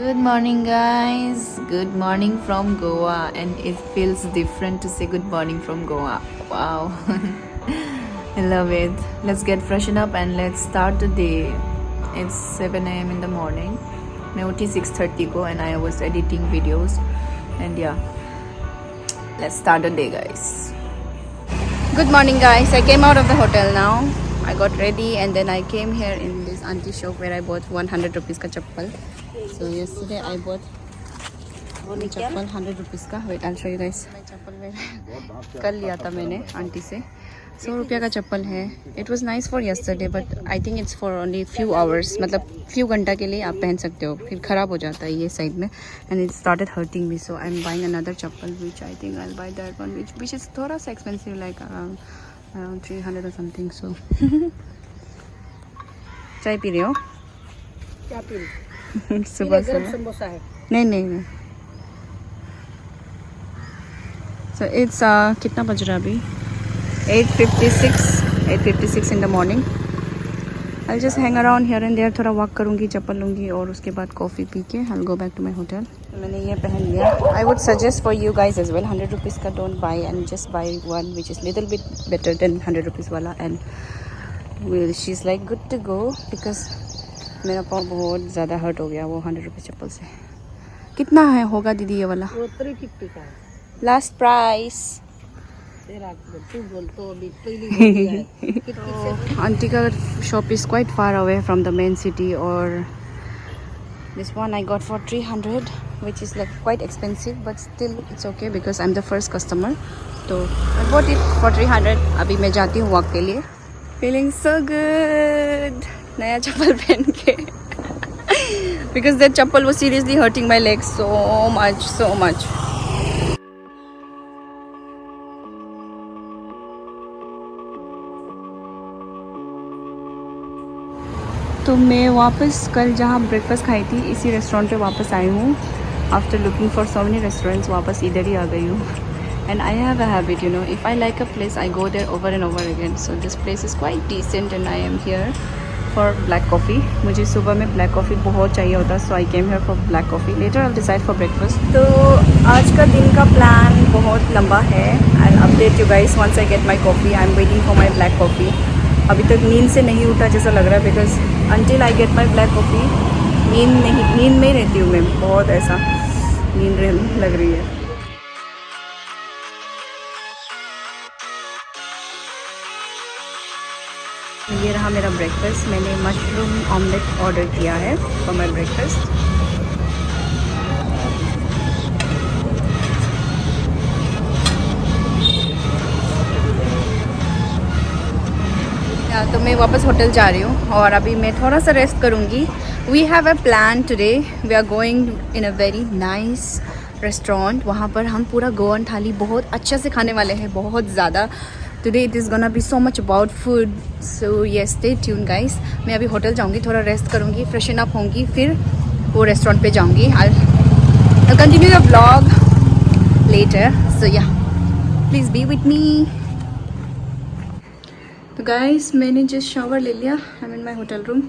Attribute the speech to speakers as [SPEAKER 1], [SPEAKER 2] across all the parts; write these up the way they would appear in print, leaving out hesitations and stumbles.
[SPEAKER 1] Good morning, guys. Good morning from Goa, and it feels different to say good morning from Goa. Wow, I love it. Let's get freshened up and let's start the day. It's 7 a.m. in the morning. मैं उठी 6:30 को and I was editing videos, and yeah, let's start the day, guys. Good morning, guys. I came out of the hotel now. I got ready and then I came here in this auntie shop where I bought 100 rupees का चप्पल. So yesterday I bought chappal 100 rupees का. Wait, I'll show you guys. मैं चप्पल मेरा कल लिया था मैंने aunty से. 100 रुपया का चप्पल है. It was nice for yesterday, but I think it's for only few hours. मतलब few घंटा के लिए आप पहन सकते हो. फिर खराब हो जाता है ये साइड में. And it started hurting me, so I'm buying another chappal, which I think I'll buy that one, which is थोड़ा सा expensive, like around 300 or something. So चाय पी रहे हो?
[SPEAKER 2] क्या पी रही?
[SPEAKER 1] सुबह
[SPEAKER 2] गरम
[SPEAKER 1] सुबह
[SPEAKER 2] समोसा है।
[SPEAKER 1] नहीं. So it's कितना बज रहा है अभी? 8:56 in the morning. I'll just hang around here and there, थोड़ा वॉक करूँगी, चप्पल लूँगी और उसके बाद कॉफ़ी पी के I'll go back to my hotel. मैंने ये पहन लिया. I would suggest for you guys as well, 100 rupees का don't buy and just buy one which is little bit better than 100 rupees वाला. And she's like good to go because मेरा पाँव बहुत ज़्यादा हर्ट हो गया वो 100 रुपये चप्पल से. कितना है होगा दीदी ये वाला?
[SPEAKER 2] वो 350 का है।
[SPEAKER 1] Last price.
[SPEAKER 2] तेरा तू बोल तो अभी पहली बोली है। कितनी से?
[SPEAKER 1] आंटी का shop is quite far away from the main city और this one I got for 300 which is like quite expensive but still it's okay because I'm the first customer. तो I bought it for 300. अभी मैं जाती हूँ walk के लिए. Feeling so good. नया चप्पल पहन के because that chappal was seriously hurting my legs so much. तो मैं वापस कल जहाँ ब्रेकफास्ट खाई थी इसी रेस्टोरेंट पे वापस आई हूँ. After looking for so many restaurants वापस इधर ही आ गई हूँ. And I have a habit, you know, if I like a place I go there over and over again. So this place is quite decent and I am here for black coffee. मुझे सुबह में black coffee बहुत चाहिए होता, so I came here for black coffee. Later I'll decide for breakfast. तो आज का दिन का प्लान बहुत लंबा है. I'll update you guys once I get my coffee. I'm waiting for my black coffee. अभी तक नींद से नहीं उठा जैसा लग रहा है because until I get my black coffee नींद में रहती हूँ मैं. बहुत ऐसा नींद लग रही है. ये रहा मेरा ब्रेकफास्ट. मैंने मशरूम ऑमलेट ऑर्डर किया है फॉर माई ब्रेकफास्ट. तो मैं वापस होटल जा रही हूँ और अभी मैं थोड़ा सा रेस्ट करूँगी. We have a plan today. We are going in a very nice restaurant. वहाँ पर हम पूरा गोवन थाली बहुत अच्छा से खाने वाले हैं, बहुत ज़्यादा. Today it is gonna be so much about food, so yes, stay tuned guys. मैं अभी होटल जाऊँगी, थोड़ा रेस्ट करूँगी, फ्रेशन अप होंगी, फिर वो रेस्टोरेंट पे जाऊँगी. I'll continue the vlog later, so yeah, please be with me. तो guys मैंने जस्ट शावर ले लिया. I'm in my hotel room.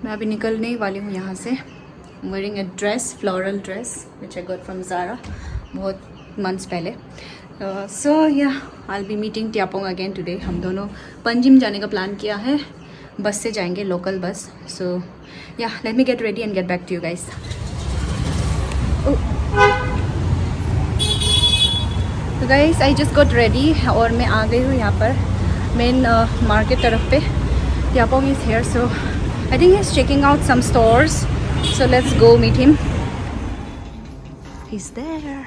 [SPEAKER 1] मैं अभी निकलने ही वाली हूँ यहाँ से. I'm wearing a dress, floral dress which I got from Zara बहुत months पहले. So yeah, I'll be meeting Tiapong again today. हम दोनों पंजिम जाने का प्लान किया है. बस से जाएंगे, local bus. So yeah, let me get ready and get back to you guys. तो guys I just got ready और मैं आ गई हूँ यहाँ पर मेन मार्केट तरफ पे. Tiapong is here, so I think he's checking out some stores. So let's go meet him. He's there.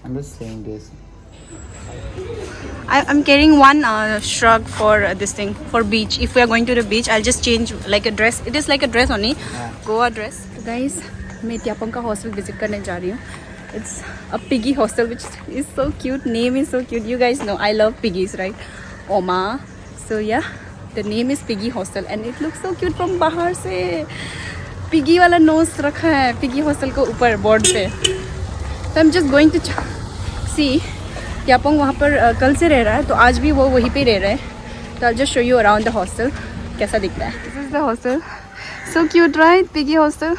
[SPEAKER 3] I'm just saying this.
[SPEAKER 1] I'm carrying one shrug for this thing for beach. If we are going to the beach, I'll just change like a dress. It is like a dress only, Goa dress. So guys, मैं Tiapong का hostel visit करने जा रही हूँ. It's a piggy hostel which is so cute. Name is so cute. You guys know I love piggies, right? Oma. So yeah, the name is Piggy Hostel and it looks so cute from बाहर से. Piggy वाला nose रखा है Piggy hostel को ऊपर board पे. So I'm just going to see. Tiapong वहाँ पर कल से रह रहा है तो आज भी वो वहीं पे रह रहा है. तो I'll just show you around the hostel. कैसा दिख रहा है? This is the hostel. So cute, right? Piggy hostel.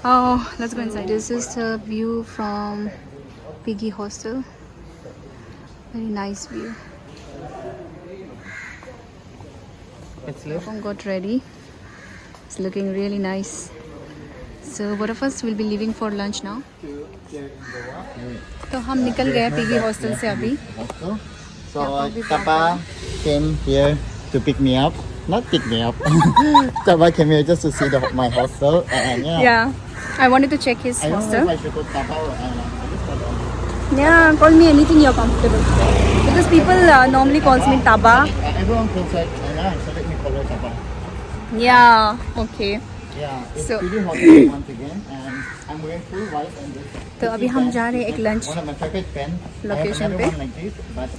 [SPEAKER 1] Oh, let's go inside. This is the view from Piggy hostel. Very nice view.
[SPEAKER 3] It's left.
[SPEAKER 1] Pong got ready. It's looking really nice. So both of us will be leaving for lunch now. तो हम निकल गए piggy hostel से अभी.
[SPEAKER 3] So Tapa came here to pick me up. Not pick me up. Tapa came here just to see my hostel and
[SPEAKER 1] Yeah, I wanted to check his
[SPEAKER 3] I don't know
[SPEAKER 1] hostel.
[SPEAKER 3] if I should put Tapa or
[SPEAKER 1] Yeah, call me anything you're comfortable. Because people normally calls me Taba.
[SPEAKER 3] Everyone calls it so let me call her Tapa.
[SPEAKER 1] Yeah, okay.
[SPEAKER 3] Yeah, it's
[SPEAKER 1] So-
[SPEAKER 3] pretty hot once again and I'm wearing full white and this.
[SPEAKER 1] तो अभी हम जा रहे हैं एक lunch
[SPEAKER 3] One of my favorite pen.
[SPEAKER 1] location
[SPEAKER 3] I have
[SPEAKER 1] पे.
[SPEAKER 3] another one like this, but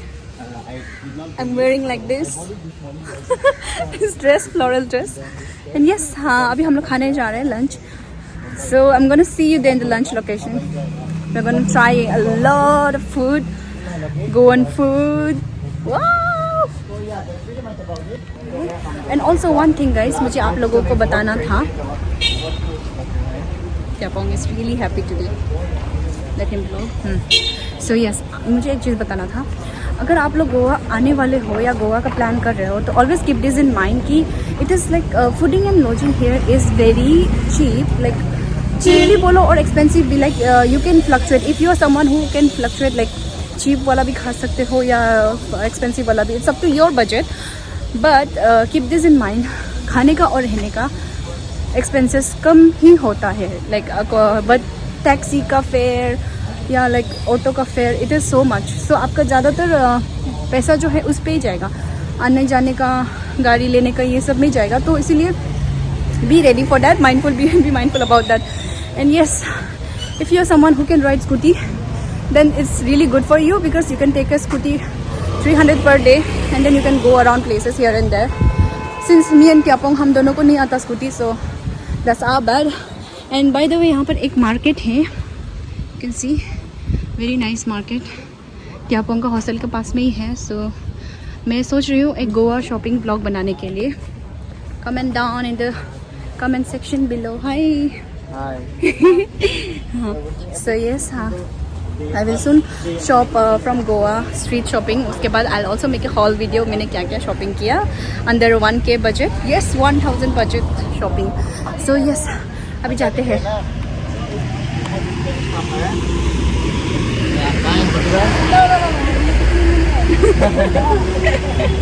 [SPEAKER 3] I did not.
[SPEAKER 1] I'm wearing like this. This dress, floral dress. And yes, हाँ अभी हम लोग खाने जा रहे हैं lunch. So I'm gonna see you there in the lunch location. We're gonna try a lot of food. Goan food. Wow! And also one thing guys, मुझे आप लोगों को बताना था. Japong is really happy today. Let him blow. So yes, मुझे एक चीज़ बताना था. अगर आप लोग गोवा आने वाले हो या गोवा का प्लान कर रहे हो तो always keep this in mind कि it is like fooding and lodging here is very cheap. Like cheap भी बोलो और एक्सपेंसिव भी. Like you can fluctuate if you are someone who can fluctuate. Like cheap वाला भी खा सकते हो या एक्सपेंसिव वाला भी. It's up to your budget. But keep this in mind, खाने का और रहने का एक्सपेंसेस कम ही होता है. लाइक बट टैक्सी का फेयर या लाइक ऑटो का fare it is so much. So आपका ज़्यादातर पैसा जो है उस पर ही जाएगा. आने जाने का, गाड़ी लेने का, ये सब में जाएगा. तो इसीलिए be ready for that. Mindful be mindful about that. And yes, if you are someone who can ride scooty then it's really good for you because you can take a scooty 300 per day and then you can go around places here and there. Since me and Tyapong हम दोनों को नहीं आता scooty, so that's our bad. And by the way यहाँ पर एक market है. You can see very nice market. Tyapong का हॉस्टल के पास में ही है. So मैं सोच रही हूँ एक गोवा शॉपिंग ब्लॉग बनाने के लिए. Comment down in the comment section below. Hi.
[SPEAKER 3] Hi.
[SPEAKER 1] So yes, हाँ. I will soon shop from Goa street shopping. उसके बाद I'll also make a haul video मैंने क्या क्या shopping किया under 1K budget. Yes, 1000 budget shopping. So yes, अभी जाते हैं.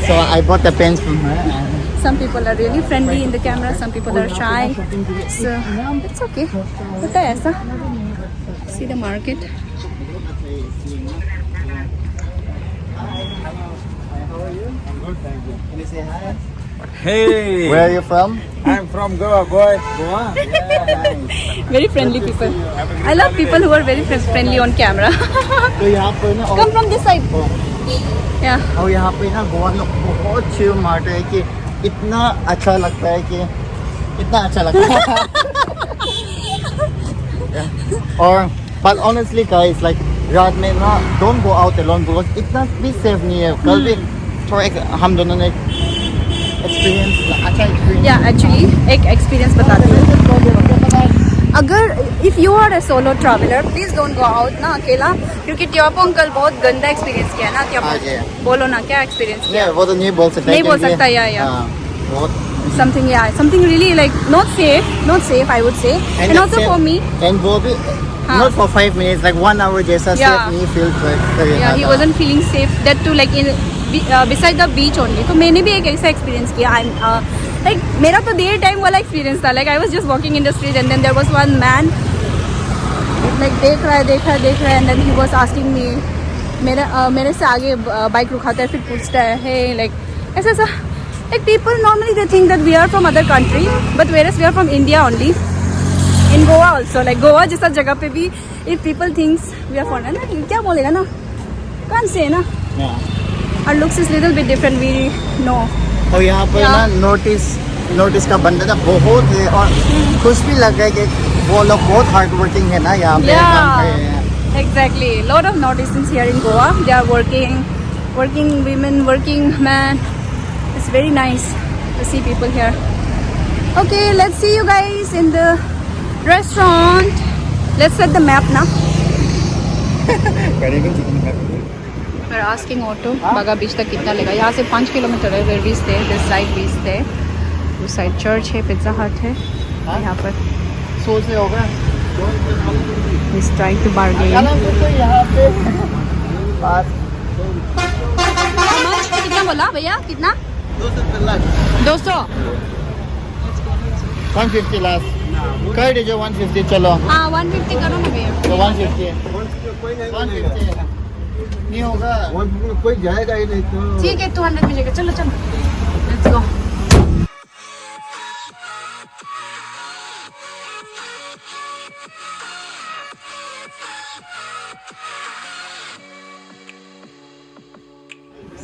[SPEAKER 3] So I bought the pens from her. And
[SPEAKER 1] Some people are really friendly in the camera, some people are shy. So it's okay. होता है ऐसा. See the market.
[SPEAKER 3] Can you say hi?
[SPEAKER 4] Hey,
[SPEAKER 3] Where are you from?
[SPEAKER 4] I'm from Goa, boy.
[SPEAKER 3] Goa. Yeah, nice.
[SPEAKER 1] Very friendly people. I love people who are very friendly on camera.
[SPEAKER 3] तो यहाँ पर ना
[SPEAKER 1] Come from this side. Yeah.
[SPEAKER 3] और यहाँ पे ना गोवा में बहुत चिल मार्ट है कि इतना अच्छा लगता है कि इतना अच्छा लगता है. और but honestly guys, like रात में ना don't go out alone because इतना भी सेफ नहीं है. कल भी थोड़ा एक हम दोनों ने एक्सपीरियंस अच्छा एक्सपीरियंस.
[SPEAKER 1] या एक्चुअली एक एक्सपीरियंस बताती हूँ. अगर if you are a solo traveller please don't go out ना अकेला. क्योंकि ट्यापोंग कल बहुत गंदा एक्सपीरियंस किया ना. ट्यापोंग बोलो ना क्या एक्सपीरियंस किया.
[SPEAKER 3] वो तो नहीं बोल सकता.
[SPEAKER 1] नहीं बोल सकता. या
[SPEAKER 3] बहुत
[SPEAKER 1] something really like not safe I would say. And also for me,
[SPEAKER 3] and वो भी not for 5 minutes, like 1 hour जैसा
[SPEAKER 1] Yeah.
[SPEAKER 3] safe नहीं feel कर.
[SPEAKER 1] yeah, he wasn't feeling safe. That too like in beside the beach only. तो मैंने भी एक ऐसा एक्सपीरियंस किया. like मेरा तो डे टाइम वाला एक्सपीरियंस था. like I was just walking in the street and then there was one man like देख रहा है and then he was asking me. मेरे से आगे बाइक रुकाता है फिर पूछता है hey like ऐसा. Like people normally they think that we are from other country, but whereas we are from India only. In Goa also, like Goa जैसा जगह पे भी if people thinks we are foreigner, ना क्या बोलेगा ना, can't say ना.
[SPEAKER 3] Yeah.
[SPEAKER 1] Our looks is little bit different, we know.
[SPEAKER 3] और यहाँ पर ना नोटिस का बंदा ना बहुत है और खुश भी लग रहा है कि वो लोग बहुत हार्ड वर्किंग है ना यहाँ पे काम कर रहे हैं.
[SPEAKER 1] Exactly. Lot of North Easterns here in Goa. They are working women, working men.
[SPEAKER 5] It's very nice to see people here. Okay, let's see you guys in the restaurant. Let's set the map now. We're asking auto Baga Beach तक कितना लेगा. यहाँ से 5 kilometre है. Where we stay, this side we stay. उस side church है, pizza हट है. यहाँ पर
[SPEAKER 3] सोच रहे होगा
[SPEAKER 5] he's trying to bargain.
[SPEAKER 3] यहाँ पे पास
[SPEAKER 5] How much? कितना बोला भैया? कितना? 200.
[SPEAKER 3] 150 लास्ट कर दीजिए 150 चलो
[SPEAKER 5] हाँ 150 करो ना भैया.
[SPEAKER 3] तो 150 नहीं होगा कोई जाएगा ही नहीं तो
[SPEAKER 5] ठीक है 200 मिलेगा. चलो चलो. Let's go.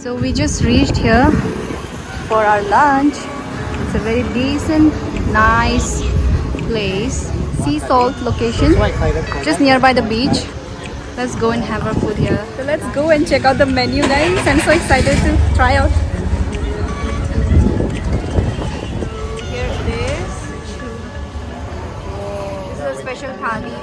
[SPEAKER 5] So we just reached here for our lunch. It's a very decent, nice place. Sea salt location, just nearby the beach. Let's go and have our food here. So let's go and check out the menu, guys. I'm so excited to try out. Here it is. This is a special thali.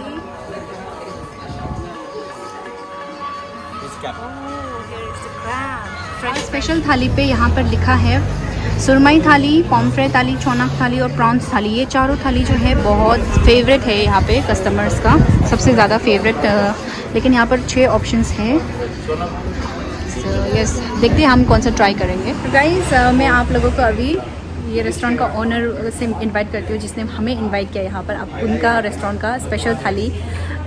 [SPEAKER 5] Special थाली पे यहाँ पर लिखा है सुरमई थाली, पॉम्फ्रे थाली, चोनक थाली और प्रॉन्स थाली. ये चारों थाली जो है बहुत फेवरेट है यहाँ पे कस्टमर्स का, सबसे ज़्यादा फेवरेट. लेकिन यहाँ पर 6 ऑप्शंस हैं. यस, देखते हैं हम कौन सा ट्राई करेंगे. गाइस मैं आप लोगों को अभी ये रेस्टोरेंट का ओनर से इनवाइट करती हूँ जिसने हमें इनवाइट किया यहाँ पर. अब उनका रेस्टोरेंट का स्पेशल थाली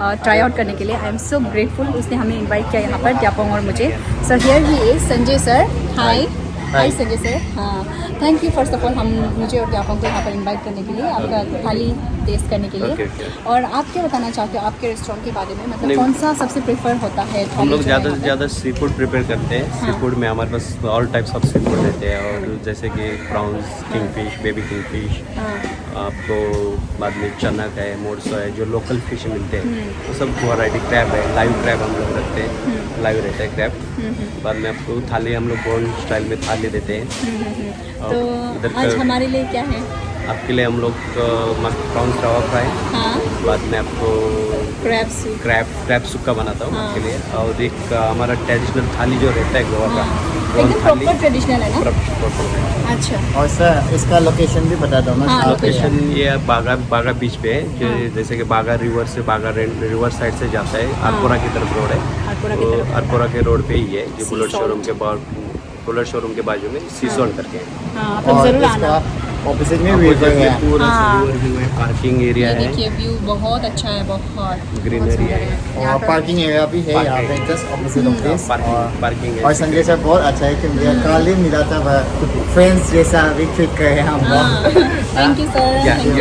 [SPEAKER 5] ट्राई आउट करने के लिए. आई एम सो ग्रेटफुल, उसने हमें इनवाइट किया यहाँ पर, त्यापोंग और मुझे. Sir here he is Sanjay sir. Hi hi Sanjay sir. हाँ, thank you first of all मुझे और त्यापोंग को यहाँ पर इनवाइट करने के लिए, आपका थाली टेस्ट करने के लिए. और आप क्या बताना चाहते हो आपके रेस्टोरेंट के बारे में, मतलब कौन सा सबसे प्रेफर होता है?
[SPEAKER 6] हम लोग ज़्यादा से ज़्यादा सी फूड प्रिपेयर करते हैं. सी फूड में हमारे पास all types of seafood रहते हैं. और जैसे कि प्रॉन्स, किंगफिश, बेबी किंगफिश, आपको बाद में चनक है, मोरसो है, जो लोकल फिश मिलते हैं वो सब वैरायटी. क्रैब है, लाइव क्रैब हम लोग रखते हैं, लाइव रहता है क्रैब. बाद में आपको थाली हम लोग गोल्ड स्टाइल में थाली देते हैं.
[SPEAKER 5] तो आज हमारे लिए क्या है?
[SPEAKER 6] आपके लिए हम लोग प्रॉन्स तवा फ्राई.
[SPEAKER 5] हाँ.
[SPEAKER 6] बाद में आपको क्रैब सुक्का बनाता हूँ आपके लिए. और एक हमारा ट्रेडिशनल थाली जो रहता है गोवा का,
[SPEAKER 5] एकदम प्रॉपर ट्रेडिशनल है ना? अच्छा.
[SPEAKER 3] और सर इसका लोकेशन भी बता दो ना.
[SPEAKER 6] लोकेशन ये बागा बीच पे है. जैसे कि बागा रिवर से रिवर साइड से जाता है, आरपोरा की तरफ रोड है. आरपोरा के रोड पे ही है, जो बुलेट शोरूम के बाजू में सीजोन करके है.
[SPEAKER 5] तो जरूर आना.
[SPEAKER 3] ऑपोजिट में रिवर है,
[SPEAKER 6] पूरा रिवर है, पार्किंग एरिया है.
[SPEAKER 5] देखिए व्यू बहुत अच्छा है, बहुत
[SPEAKER 6] ग्रीनरी है.
[SPEAKER 3] और पार्किंग एरिया भी है यहाँ पे just opposite of this.
[SPEAKER 6] Parking
[SPEAKER 3] और संजय सर बहुत अच्छा है कि मुझे कल ही मिला था, फ्रेंड्स जैसा भी ट्रीट करे हम लोग.
[SPEAKER 5] Thank you sir.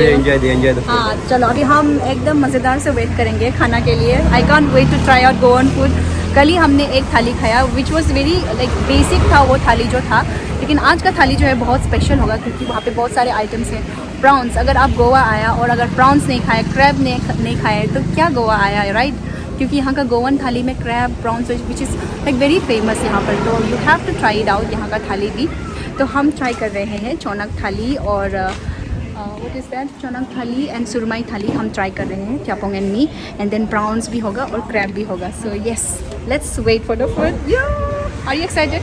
[SPEAKER 6] Enjoy the.
[SPEAKER 5] हाँ चलो, अभी हम एकदम मज़ेदार से वेट करेंगे खाना के लिए. I can't wait to try out Goan food. कल ही हमने एक थाली खाया which was very like basic था वो थाली जो था. लेकिन आज का थाली जो है बहुत स्पेशल होगा क्योंकि वहाँ पे बहुत सारे आइटम्स हैं. प्रॉन्स, अगर आप गोवा आया और अगर प्रॉन्स नहीं खाए, क्रैब नहीं खाए तो क्या गोवा आया है, राइट? क्योंकि यहाँ का गोवन थाली में crab, prawns which is like very famous यहाँ पर. तो you have to try it out यहाँ का थाली भी. तो हम ट्राई कर रहे हैं चोनक थाली और what is that? चोनक thali and सुरमई थाली हम ट्राई कर रहे हैं, Tyapong and me. And then prawns भी होगा और क्रैब भी होगा. So yes, let's wait for the food. Are you excited?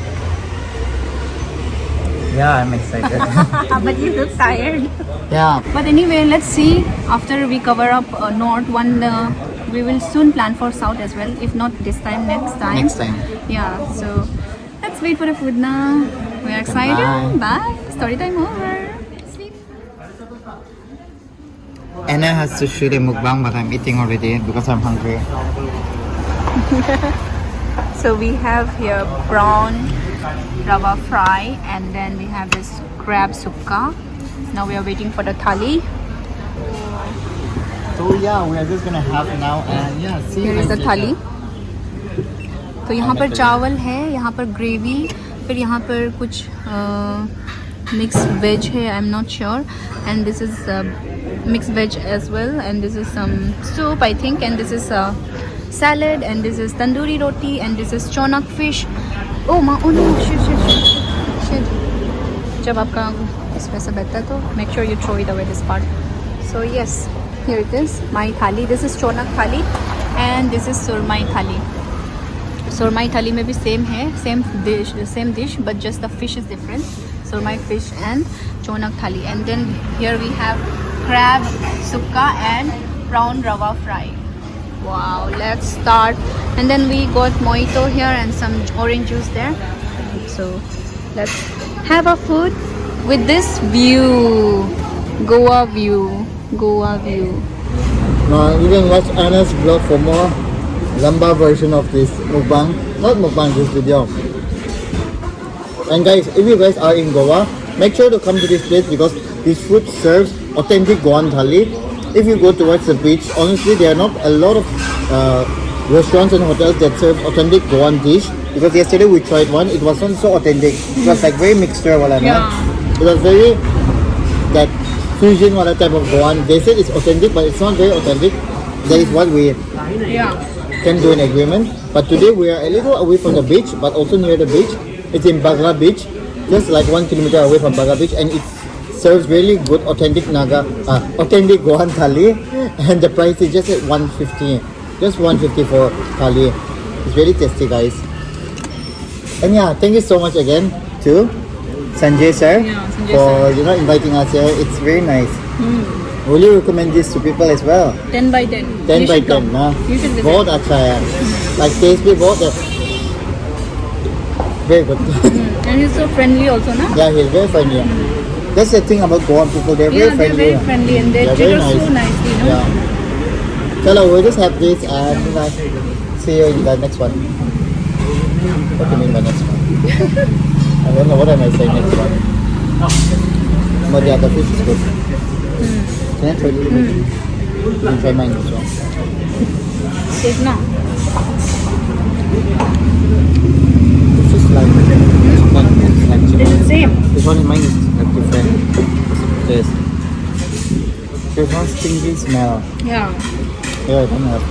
[SPEAKER 3] Yeah, I'm excited.
[SPEAKER 5] But you look tired.
[SPEAKER 3] Yeah.
[SPEAKER 5] But anyway, let's see after we cover up north. We will soon plan for south as well. If not this time, next time.
[SPEAKER 3] Next time.
[SPEAKER 5] Yeah. So let's wait for the food now. We are excited. Bye. Story time over. Sleep.
[SPEAKER 3] Anna has to shoot a mukbang, but I'm eating already because I'm hungry.
[SPEAKER 5] So we have here prawn rava fry, and then we have this crab sukka. Now we are waiting for the thali.
[SPEAKER 3] So yeah, we are just gonna have now, and yeah, see.
[SPEAKER 5] Here is the thali. तो यहाँ पर चावल है, यहाँ पर gravy, फिर यहाँ पर कुछ मिक्स वेज है, I am not sure. And this is mix veg as well, and this is some soup I think, and this is salad, and this is tandoori roti, and this is chonak fish. Oh no, shit. जब आपका इसमें से बैठता है तो make sure you throw it away this part. So yes, here it is my thali. This is चोनक thali and this is surmai थाली. सुरमाई थाली में भी सेम है, same dish but just the fish is different. Surmai fish and chonak thali. And then here we have crab sukka and prawn rava fry. Wow, let's start. And then we got mojito here and some orange juice there. So let's have our food with this view. Goa view. Goa view.
[SPEAKER 3] You can watch Anna's vlog for more lamba version of this mukbang. Not mukbang, this video. And guys, if you guys are in Goa, make sure to come to this place because this food serves authentic Goan thali. If you go towards the beach, honestly, there are not a lot of restaurants and hotels that serve authentic Goan dish. Because yesterday we tried one, it wasn't so authentic. It was like very mixture, wala na. It was very that fusion wala type of Goan. They said it's authentic, but it's not very authentic. That is what we can do in agreement. But today we are a little away from the beach, but also near the beach. It's in Bagra Beach, just like 1 kilometer away from Bagra Beach, and it serves really good authentic authentic Goan thali, and the price is just at 150, just 150 for thali. It's very tasty, guys. And yeah, thank you so much again to Sanjay sir for inviting us here. It's very nice. Will you recommend this to people as well?
[SPEAKER 5] 10 by 10.
[SPEAKER 3] 10 by 10 na?
[SPEAKER 5] You should visit.
[SPEAKER 3] बहुत अच्छा है. Like taste भी बहुत very good.
[SPEAKER 5] And he's so friendly also, na?
[SPEAKER 3] Yeah, he's very friendly. That's the thing about Goan people. They're very friendly.
[SPEAKER 5] They're very friendly and they
[SPEAKER 3] They're
[SPEAKER 5] treat
[SPEAKER 3] very
[SPEAKER 5] us so nicely, no?
[SPEAKER 3] Yeah. Chalo, we'll just have this and see you in the next one. What do you mean by next one? I don't know what am I saying next one. But yeah, the fish is good. Can I try a little bit? You can try mine as well.
[SPEAKER 5] Take na.
[SPEAKER 3] It's just like this one. It's like
[SPEAKER 5] This
[SPEAKER 3] chicken.
[SPEAKER 5] is same.
[SPEAKER 3] This one in mine is like different. This. There's one stinky smell.
[SPEAKER 5] Yeah,
[SPEAKER 3] Yeah, I don't have.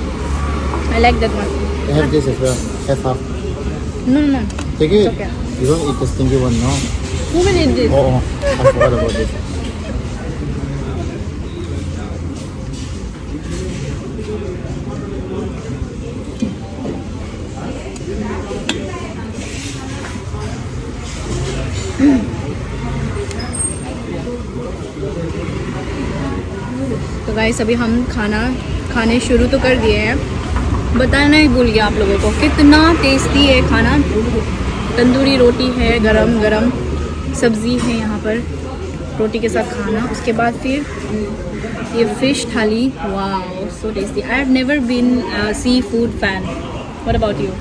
[SPEAKER 5] I like that one.
[SPEAKER 3] I have this as well. Have half.
[SPEAKER 5] No.
[SPEAKER 3] Take it.
[SPEAKER 5] It's okay.
[SPEAKER 3] You don't eat the stinky one, no?
[SPEAKER 5] Who will eat this?
[SPEAKER 3] Oh, I forgot about this.
[SPEAKER 5] तो guys अभी हम खाने शुरू तो कर दिए हैं. बताना ही भूल गया आप लोगों को कितना टेस्टी है खाना. तंदूरी रोटी है, गरम गरम सब्ज़ी है यहाँ पर रोटी के साथ खाना. उसके बाद फिर ये फ़िश थाली. Wow, so tasty. I have never been sea food fan. What about you?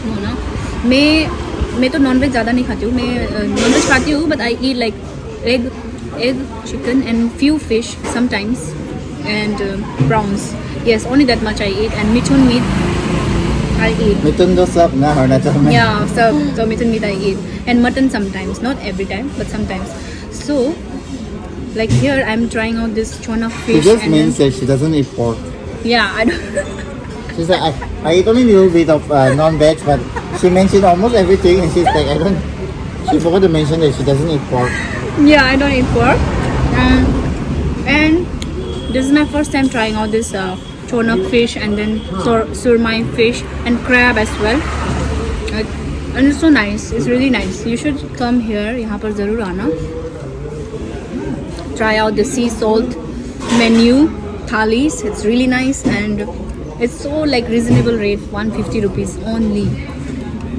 [SPEAKER 5] No ना. मैं तो नॉनवेज ज़्यादा नहीं खाती हूँ. मैं नॉनवेज खाती हूँ but I eat like egg, chicken and few fish sometimes and prawns. Yes, only that much I eat. And mithun meat I eat.
[SPEAKER 3] Mithun do sab na Arunachal mein.
[SPEAKER 5] Yeah, so mithun meat I eat. And mutton sometimes, not every time but sometimes. So like here I'm trying out this chona
[SPEAKER 3] She
[SPEAKER 5] fish.
[SPEAKER 3] just means that she doesn't eat pork.
[SPEAKER 5] Yeah, I don't.
[SPEAKER 3] She's like, I eat only a little bit of non-veg, but she mentioned almost everything and she's like, she forgot to mention that she doesn't eat pork.
[SPEAKER 5] Yeah, I don't eat pork. And this is my first time trying out this chonak fish and then surmai fish and crab as well. And it's so nice. It's really nice. You should come here. यहाँ पर ज़रूर आना. Try out the sea salt menu thalis. It's really nice and it's so like reasonable rate. 150 rupees only.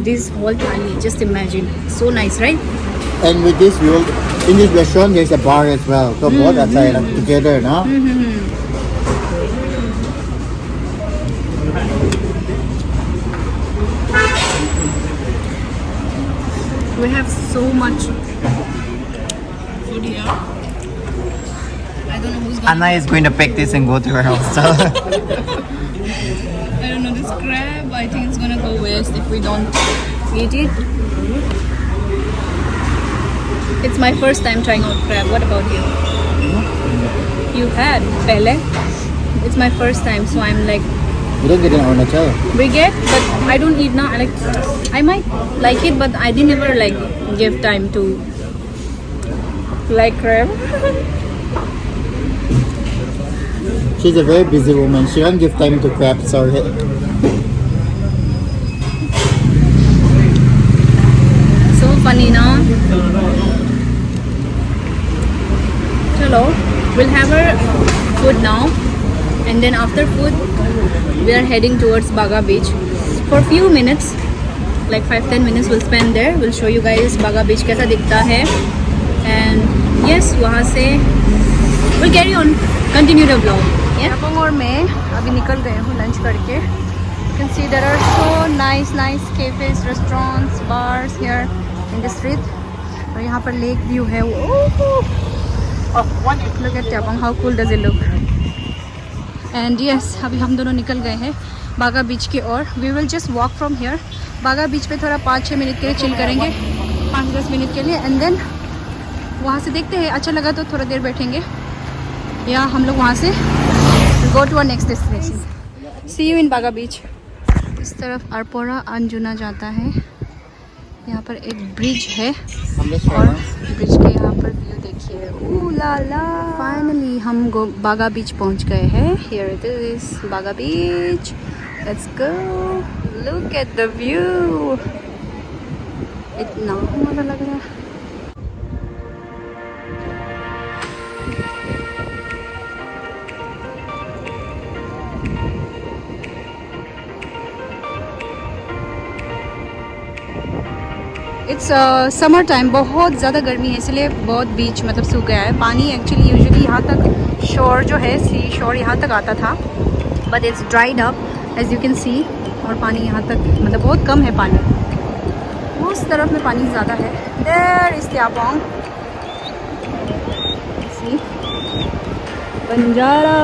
[SPEAKER 5] This whole thali. Just imagine. So nice, right?
[SPEAKER 3] And with this, in this restaurant, there's a bar as well. So both are like together, no?
[SPEAKER 5] We have so much food here. I don't know who's gonna.
[SPEAKER 3] Anna is going to pack this and go to her hostel.
[SPEAKER 5] I don't know, this crab. I think it's gonna go waste if we don't eat it. It's my first time trying out crab. What about you? You had pehle. It's my first time, so I'm like.
[SPEAKER 3] You don't get in Arunachal.
[SPEAKER 5] We get, but I don't eat now. I might like it, but I didn't ever like give time to like crab.
[SPEAKER 3] She's a very busy woman. She can't give time to crabs or
[SPEAKER 5] So funny now. Chalo, we'll have our food now, and then after food we are heading towards Baga Beach for a few minutes, like 5-10 minutes we'll spend there. We'll show you guys Baga Beach कैसा दिखता है, and yes, वहाँ से we'll carry on, continue the vlog. Yapong और मैं अभी निकल गए हूँ लंच करके. You can see there are so nice cafes, restaurants, bars here in the street. और यहाँ पर लेक व्यू है. Look at Yapong, how cool does it look? And yes, अभी हम दोनों निकल गए हैं बागा बीच की ओर. We will just walk from here. बागा बीच पे थोड़ा 5-6 मिनट के लिए चिल करेंगे, 5-10 मिनट के लिए, एंड देन वहाँ से देखते हैं अच्छा लगा तो थोड़ा देर बैठेंगे, या हम लोग वहाँ से go to our next destination. See you in Baga Beach. इस तरफ अरपोरा अंजुना जाता है. यहाँ पर एक ब्रिज है और ब्रिज के यहाँ पर व्यू देखिए. ओह ला ला. फाइनली हम बागा बीच पहुँच गए हैं. Here it is, Baga Beach. Let's go. Look at the view. इतना मजा लग रहा है. It's summer time. बहुत ज़्यादा गर्मी है इसलिए बहुत बीच मतलब सूख गया है. पानी एक्चुअली यूजुअली यहाँ तक शोर जो है, सी शोर यहाँ तक आता था, but it's dried up as you can see. और पानी यहाँ तक मतलब बहुत कम है पानी. उस तरफ में पानी ज़्यादा है. There is Tyapong. See Banjara.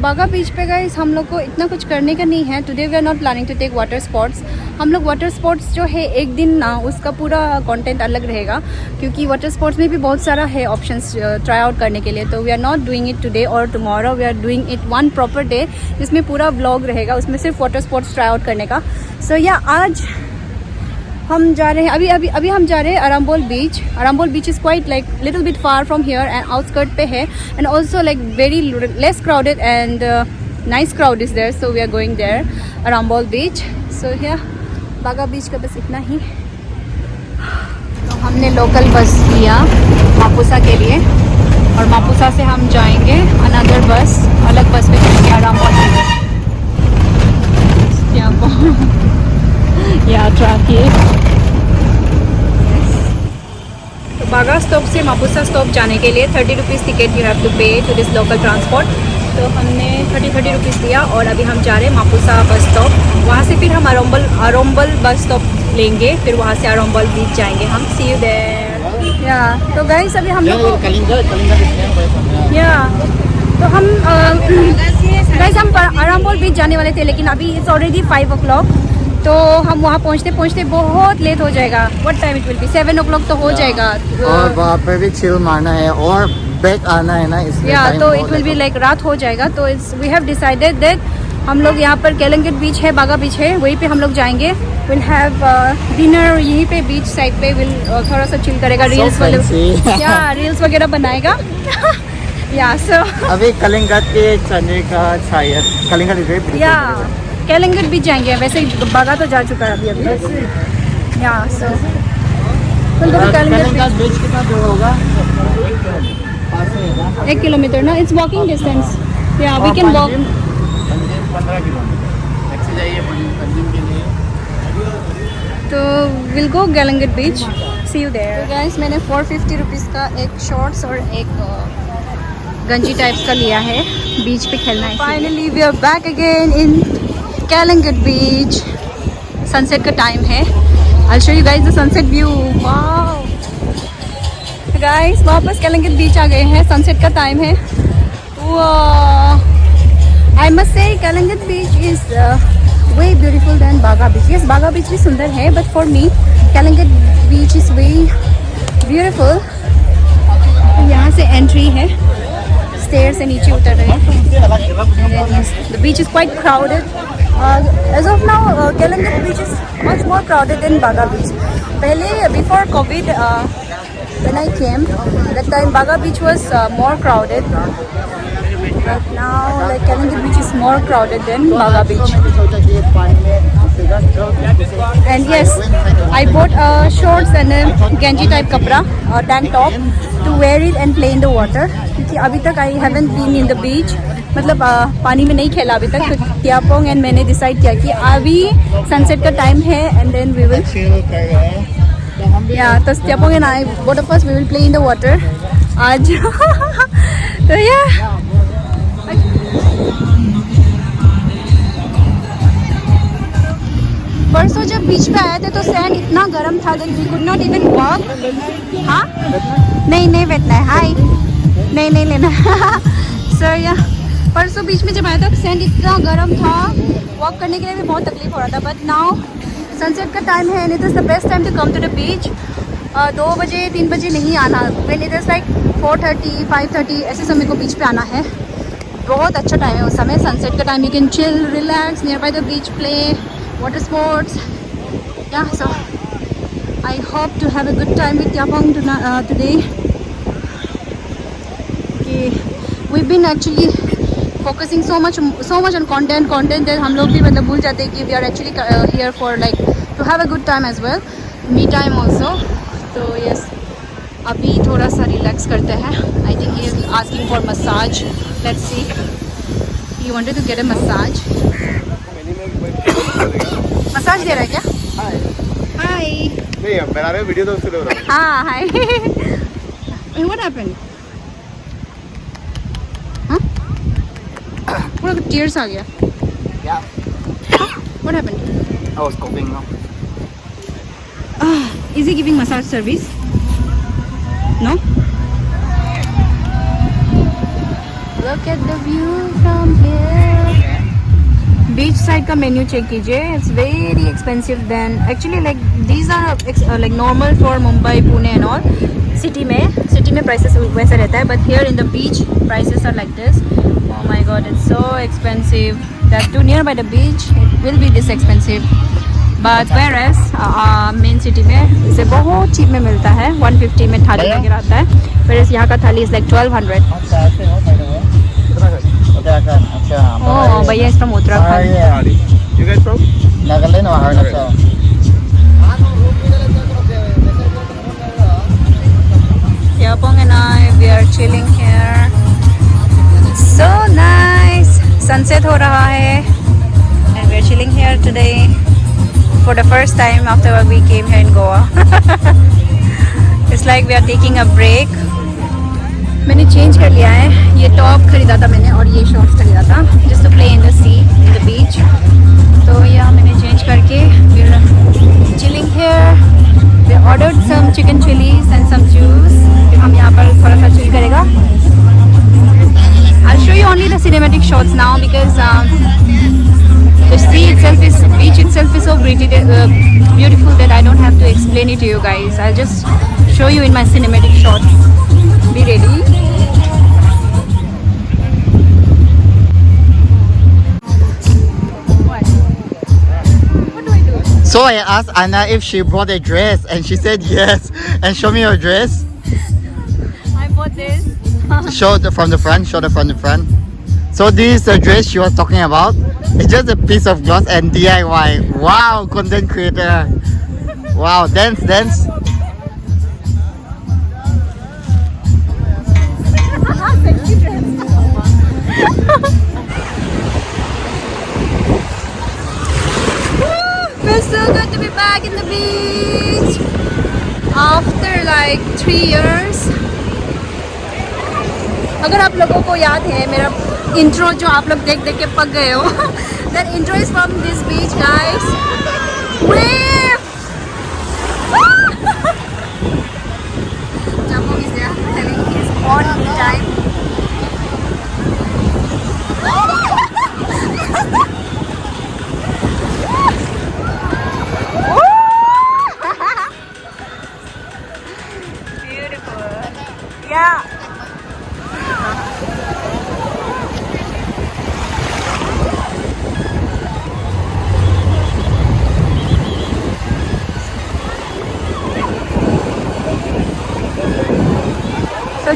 [SPEAKER 5] Baga beach पे गाइस हम लोग को इतना कुछ करने का नहीं है. Today we are not planning to take water sports. हम लोग वाटर स्पोर्ट्स जो है एक दिन ना उसका पूरा कंटेंट अलग रहेगा, क्योंकि वाटर स्पोर्ट्स में भी बहुत सारा है ऑप्शंस ट्राई आउट करने के लिए. तो we are not doing it today और tomorrow. We are doing it one proper day जिसमें पूरा व्लॉग रहेगा, उसमें सिर्फ वाटर स्पोर्ट्स ट्राई आउट करने का. सो या आज हम जा रहे हैं, अभी हम जा रहे हैं Arambol beach. Arambol beach is quite like little bit far from here and outskirt पे है, and also like very less crowded and nice crowd is there. So we are going there Arambol beach. So yeah Baga बीच का बस इतना ही. तो हमने local bus लिया मापुसा के लिए, और मापुसा से हम जाएंगे अनदर बस, अलग बस में जाएंगे अराम्बोल बीच. या ट्रैफिक. तो बागा स्टॉप से मापुसा स्टॉप जाने के लिए 30 rupees ticket you have to pay to this local transport. तो हमने 30 रुपीज़ दिया और अभी हम जा रहे हैं मापुसा बस स्टॉप. वहाँ से फिर हम अरोम्बल बस स्टॉप लेंगे, फिर वहाँ से अरोम्बल बीच जाएंगे हम. सी यू देयर. या तो गाइस अभी हम लोग या तो हम गाइस हम अरोम्बल बीच जाने वाले थे, लेकिन अभी इट्स ऑलरेडी 5 o'clock. तो हम वहाँ पहुँचते बहुत लेट हो जाएगा. What time it will B? 7 o'clock तो हो जाएगा.
[SPEAKER 3] और वहाँ पे भी चिल मारना है और बैक आना है ना, इसलिए
[SPEAKER 5] या तो इट विल बी लाइक रात हो जाएगा. तो it's we have decided that हम लोग यहाँ पर केलंगट बीच है, बागा बीच है, वहीं पे हम लोग जाएंगे. विल हैव डिनर यहीं पे बीच साइड पे. विल थोड़ा सा चिल करेगा, रील्स वगैरह बनाएगा. या सो
[SPEAKER 3] अभी कलिंगट के चने का शायद कलिंगट इज वेरी
[SPEAKER 5] या केलंगट बीच जाएंगे. वैसे बागा तो जा चुका है अभी. या सो
[SPEAKER 3] कलिंगट बीच कितना दूर होगा?
[SPEAKER 5] 1 किलोमीटर ना. It's walking distance. Yeah we can walk.
[SPEAKER 3] 15 kilometre ऐसे जाइए पंजिम के लिए.
[SPEAKER 5] तो will go Calangute beach. See you there. Guys मैंने 450 रुपीज़ का एक शॉर्ट्स और एक गंजी टाइप्स का लिया है. बीच पे खेलना है. Finally we are back again in Calangute beach. Sunset का टाइम है. I show you guys the sunset view. Wow guys वापस केलंगट बीच आ गए हैं. सनसेट का टाइम है. I must say Calangute beach is way beautiful than Baga Beach. Yes, Baga Beach भी सुंदर है, but for me केलंगट beach is way beautiful. यहाँ से एंट्री है, स्टेयर से नीचे उतर रहे हैं. The beach is quite crowded. As of now, Kalangat beach is much more crowded than Baga beach. Pehle, before COVID, when I came, that time Baga beach was more crowded. But now, like Kalangat beach is more crowded than Baga beach. And yes, I bought shorts and a Genji type kapra, tank top, to wear it and play in the water. क्योंकि अभी तक I haven't been in the beach, मतलब पानी में नहीं खेला अभी तक. तो Tiapong and मैंने decide किया कि अभी sunset का time है and then we will. Yeah, तो Tiapong and I, both of us, we will play in the water. आज तो yeah. परसों जब बीच पे आए थे तो सैंड इतना गर्म था that we could not even walk. हाँ? नहीं बैठना है. हाय. नहीं लेना. So yeah. परसों बीच में जब आया था सैंड इतना गर्म था, वॉक करने के लिए भी बहुत तकलीफ हो रहा था. बट नाउ सनसेट का टाइम है and it is the best time to come to the beach. 2 बजे 3 बजे नहीं आना. When it is like 4:30 5:30 ऐसे समय को बीच पे आना है. बहुत अच्छा टाइम है उस समय, सनसेट का time. You can chill, relax nearby the beach, play water sports. Yeah, so I hope to have a good time with Tiapong today. Okay, we've been actually focusing so much on content that हम लोग भी मतलब भूल जाते हैं कि we are actually here for like to have a good time as well, me time also. So yes, अभी थोड़ा सा relax करते हैं. I think he is asking for massage. Let's see. He wanted to get a massage. Massage दे रहा है क्या? हाय.
[SPEAKER 3] नहीं, बना रहे वीडियो तो उसके लिए हो रहा है.
[SPEAKER 5] हाँ, हाय. What happened? हाँ? पूरा tears आ गया.
[SPEAKER 3] Yeah.
[SPEAKER 5] What happened?
[SPEAKER 3] I was coughing now.
[SPEAKER 5] Is he giving massage service? No? Look at the view from here. Beach side का मेन्यू चेक कीजिए. It's very expensive then actually like these are like normal for Mumbai Pune and all. City में prices वैसा रहता है, but here in the beach prices are like this. Oh my god, it's so expensive. That too near by the beach it will be this expensive. But whereas main city में इसे बहुत cheap में मिलता है. 150 में थाली वगैरह आता है. वेयर एज यहाँ का थाली इज़ लाइक 1200. Oh, भैया is from Uttarakhand.
[SPEAKER 3] You guys from? Nagaland or Arunachal?
[SPEAKER 5] Tiapong and I, we are chilling here. So nice. Sunset हो रहा है, and we are chilling here today for the first time after we came here in Goa. It's like we are taking a break. मैंने change कर लिया है. ये top खरीदा था मैंने और ये शॉर्ट्स खरीदा था just to play in the sea, in the beach. तो यह मैंने चेंज करके फिर chilling here. We ordered some chicken chillies and some juice. फिर हम यहाँ पर थोड़ा सा चिल करेगा. I'll show you only the cinematic shots now because the sea itself is, beach itself is so beautiful that I don't have to explain it to you guys. I'll just show you in my cinematic shots. Be ready.
[SPEAKER 3] So I asked Anna if she brought a dress, and she said yes. And show me your dress.
[SPEAKER 5] I bought this.
[SPEAKER 3] Show from the front. Show the front. So this is the dress she was talking about. It's just a piece of cloth and DIY. Wow, content creator. Wow, dance.
[SPEAKER 5] Feels so good to be back in the beach after like 3 years. अगर आप लोगों को याद है मेरा intro जो आप लोग देख के पक गए हो, that intro is from this beach, guys. Wave! Tiapong is there having his own time. Yeah.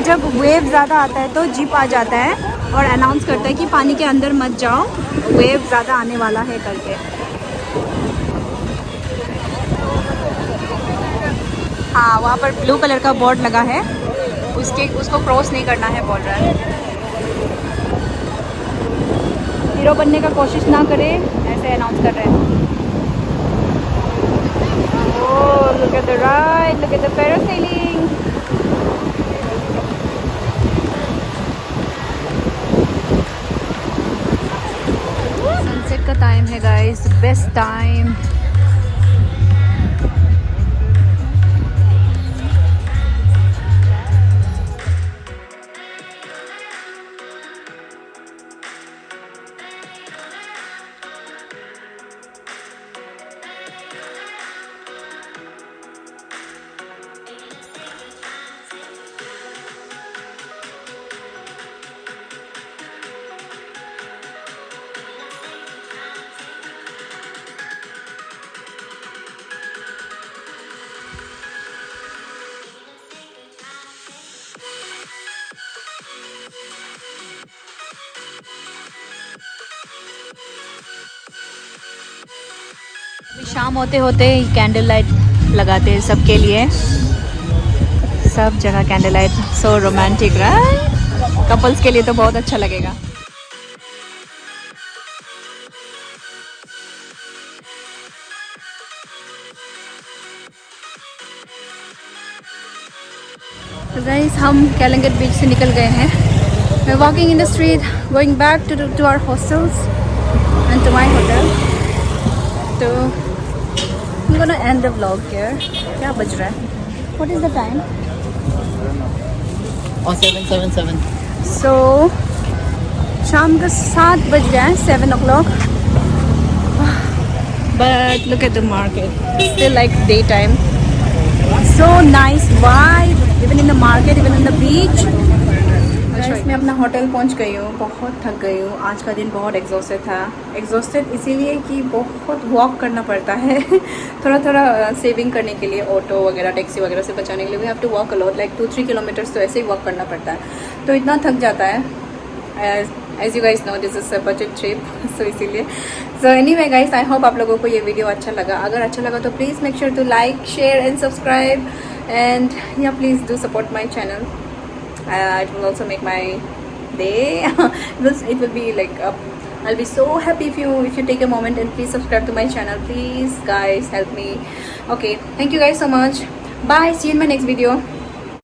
[SPEAKER 5] जब वेव ज़्यादा आता है तो जीप आ जाता है और अनाउंस करता है कि पानी के अंदर मत जाओ, वेव ज़्यादा आने वाला है करके। हाँ, वहाँ पर ब्लू कलर का बोर्ड लगा है, उसको क्रॉस नहीं करना है बोल रहा है। हीरो बनने का कोशिश ना करे, ऐसे अनाउंस कर रहे हैं। Oh, look at the ride, look at the parasailing. Sunset का टाइम है गाइस, बेस्ट टाइम। शाम होते होते कैंडल लाइट लगाते हैं सबके लिए, सब जगह candle light. So romantic, right? Couples के लिए तो बहुत अच्छा लगेगा। तो गाइस, हम कैलंगट बीच से निकल गए हैं। We are walking in the street going back to our hostels and to my hotel. तो I'm gonna end the vlog here. क्या बज रहा है? What is the time?
[SPEAKER 3] Oh, 7:77.
[SPEAKER 5] So शाम का 7 बज गया है, 7 o'clock. But look at the market. It's still like daytime. So nice vibe, even in the market, even in the beach. मैं अपना होटल पहुंच गई हूँ, बहुत थक गई हूँ। आज का दिन बहुत एग्जॉस्टेड था। एग्जॉस्टेड इसीलिए कि बहुत वॉक करना पड़ता है थोड़ा थोड़ा सेविंग करने के लिए, ऑटो वगैरह टैक्सी वगैरह से बचाने के लिए we have to walk a lot, like 2-3 kilometres तो ऐसे ही वॉक करना पड़ता है, तो इतना थक जाता है। As you guys know, this is a budget trip, so इसीलिए। So anyway guys, I hope आप लोगों को ये वीडियो अच्छा लगा। अगर अच्छा लगा तो please make sure to like, share and subscribe, and yeah please do support my channel. It will also make my day. It will be like I'll be so happy if you take a moment and please subscribe to my channel. Please guys, help me. Okay, thank you guys so much. Bye. See you in my next video.